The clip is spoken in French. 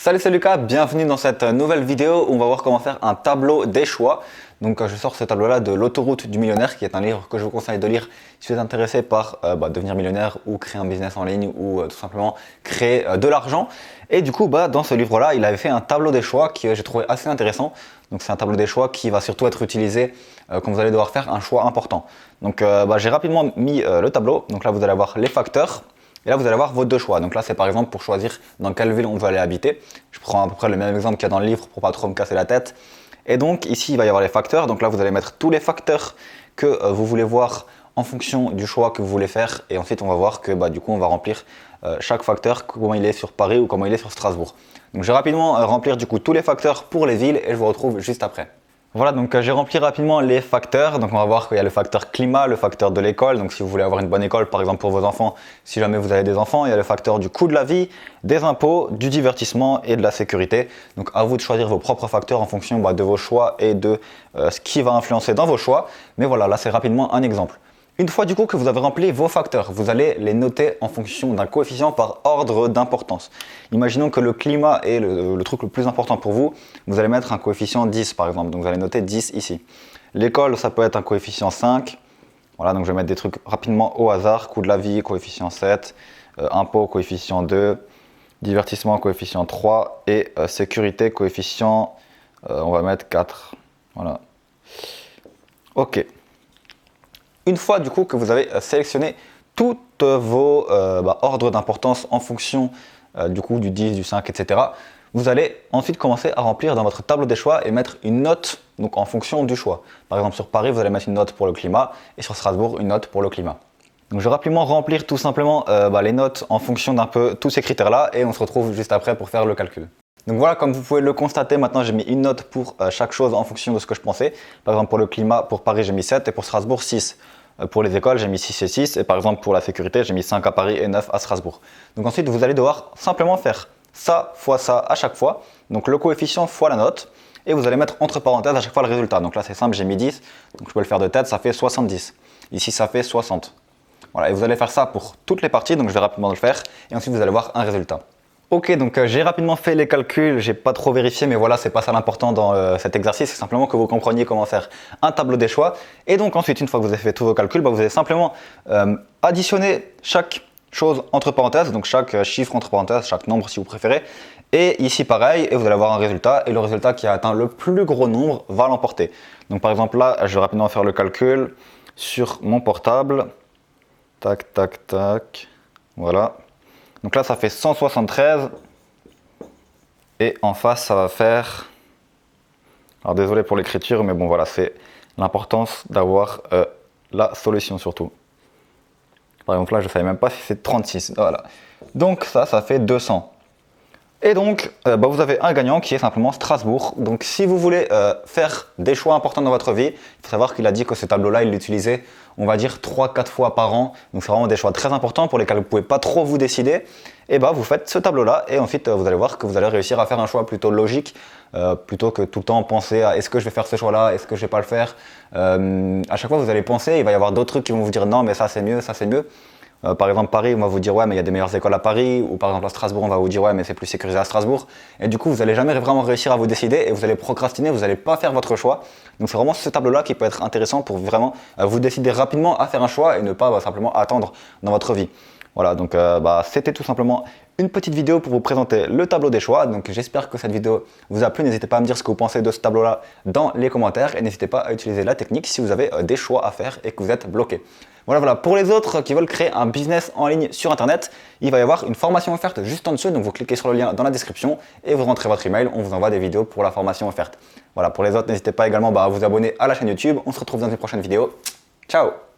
Salut, c'est Lucas, bienvenue dans cette nouvelle vidéo où on va voir comment faire un tableau des choix. Donc je sors ce tableau-là de L'autoroute du millionnaire, qui est un livre que je vous conseille de lire si vous êtes intéressé par devenir millionnaire ou créer un business en ligne ou tout simplement créer de l'argent. Et du coup, dans ce livre-là, il avait fait un tableau des choix que j'ai trouvé assez intéressant. Donc c'est un tableau des choix qui va surtout être utilisé quand vous allez devoir faire un choix important. Donc j'ai rapidement mis le tableau. Donc là, vous allez avoir les facteurs. Et là, vous allez avoir vos deux choix. Donc là, c'est par exemple pour choisir dans quelle ville on veut aller habiter. Je prends à peu près le même exemple qu'il y a dans le livre pour pas trop me casser la tête. Et donc ici, il va y avoir les facteurs. Donc là, vous allez mettre tous les facteurs que vous voulez voir en fonction du choix que vous voulez faire. Et ensuite, on va voir que du coup, on va remplir chaque facteur, comment il est sur Paris ou comment il est sur Strasbourg. Donc je vais rapidement remplir du coup tous les facteurs pour les villes et je vous retrouve juste après. Voilà, donc j'ai rempli rapidement les facteurs. Donc on va voir qu'il y a le facteur climat, le facteur de l'école. Donc si vous voulez avoir une bonne école, par exemple pour vos enfants, si jamais vous avez des enfants, il y a le facteur du coût de la vie, des impôts, du divertissement et de la sécurité. Donc à vous de choisir vos propres facteurs en fonction de vos choix et de ce qui va influencer dans vos choix. Mais voilà, là c'est rapidement un exemple. Une fois du coup que vous avez rempli vos facteurs, vous allez les noter en fonction d'un coefficient par ordre d'importance. Imaginons que le climat est le truc le plus important pour vous, vous allez mettre un coefficient 10 par exemple, donc vous allez noter 10 ici. L'école, ça peut être un coefficient 5, voilà, donc je vais mettre des trucs rapidement au hasard, coût de la vie, coefficient 7, impôt, coefficient 2, divertissement, coefficient 3 et sécurité, coefficient, on va mettre 4, voilà. Ok. Une fois du coup que vous avez sélectionné toutes vos ordres d'importance en fonction du coup du 10, du 5, etc. Vous allez ensuite commencer à remplir dans votre tableau des choix et mettre une note donc en fonction du choix. Par exemple sur Paris, vous allez mettre une note pour le climat et sur Strasbourg, une note pour le climat. Donc je vais rapidement remplir tout simplement les notes en fonction d'un peu tous ces critères-là et on se retrouve juste après pour faire le calcul. Donc voilà, comme vous pouvez le constater, maintenant j'ai mis une note pour chaque chose en fonction de ce que je pensais. Par exemple pour le climat, pour Paris j'ai mis 7 et pour Strasbourg 6. Pour les écoles j'ai mis 6 et 6 et par exemple pour la sécurité j'ai mis 5 à Paris et 9 à Strasbourg. Donc ensuite vous allez devoir simplement faire ça fois ça à chaque fois. Donc le coefficient fois la note et vous allez mettre entre parenthèses à chaque fois le résultat. Donc là c'est simple, j'ai mis 10, donc je peux le faire de tête, ça fait 70. Ici ça fait 60. Voilà, et vous allez faire ça pour toutes les parties, donc je vais rapidement le faire et ensuite vous allez voir un résultat. Ok, donc j'ai rapidement fait les calculs, j'ai pas trop vérifié, mais voilà, c'est pas ça l'important dans cet exercice, c'est simplement que vous compreniez comment faire un tableau des choix. Et donc ensuite, une fois que vous avez fait tous vos calculs, vous allez simplement additionner chaque chose entre parenthèses, donc chaque chiffre entre parenthèses, chaque nombre si vous préférez. Et ici pareil, et vous allez avoir un résultat, et le résultat qui a atteint le plus gros nombre va l'emporter. Donc par exemple là, je vais rapidement faire le calcul sur mon portable. Tac, tac, tac, voilà. Donc là, ça fait 173 et en face, ça va faire... Alors désolé pour l'écriture, mais bon voilà, c'est l'importance d'avoir la solution surtout. Par exemple là, je ne savais même pas si c'est 36. Voilà. Donc ça fait 200. Et donc, vous avez un gagnant qui est simplement Strasbourg. Donc si vous voulez faire des choix importants dans votre vie, il faut savoir qu'il a dit que ce tableau-là, il l'utilisait, on va dire 3-4 fois par an. Donc c'est vraiment des choix très importants pour lesquels vous ne pouvez pas trop vous décider. Et vous faites ce tableau-là et ensuite vous allez voir que vous allez réussir à faire un choix plutôt logique, plutôt que tout le temps penser à est-ce que je vais faire ce choix-là, est-ce que je ne vais pas le faire. À chaque fois vous allez penser, il va y avoir d'autres trucs qui vont vous dire non mais ça c'est mieux, ça c'est mieux. Par exemple Paris, on va vous dire ouais mais il y a des meilleures écoles à Paris, ou par exemple à Strasbourg on va vous dire ouais mais c'est plus sécurisé à Strasbourg, et du coup vous n'allez jamais vraiment réussir à vous décider et vous allez procrastiner, vous n'allez pas faire votre choix. Donc c'est vraiment ce tableau là qui peut être intéressant pour vraiment vous décider rapidement à faire un choix et ne pas simplement attendre dans votre vie. Voilà, donc c'était tout simplement une petite vidéo pour vous présenter le tableau des choix. Donc j'espère que cette vidéo vous a plu. N'hésitez pas à me dire ce que vous pensez de ce tableau-là dans les commentaires et n'hésitez pas à utiliser la technique si vous avez des choix à faire et que vous êtes bloqué. Voilà, pour les autres qui veulent créer un business en ligne sur Internet, il va y avoir une formation offerte juste en dessous. Donc vous cliquez sur le lien dans la description et vous rentrez votre email. On vous envoie des vidéos pour la formation offerte. Voilà, pour les autres, n'hésitez pas également à vous abonner à la chaîne YouTube. On se retrouve dans une prochaine vidéo. Ciao!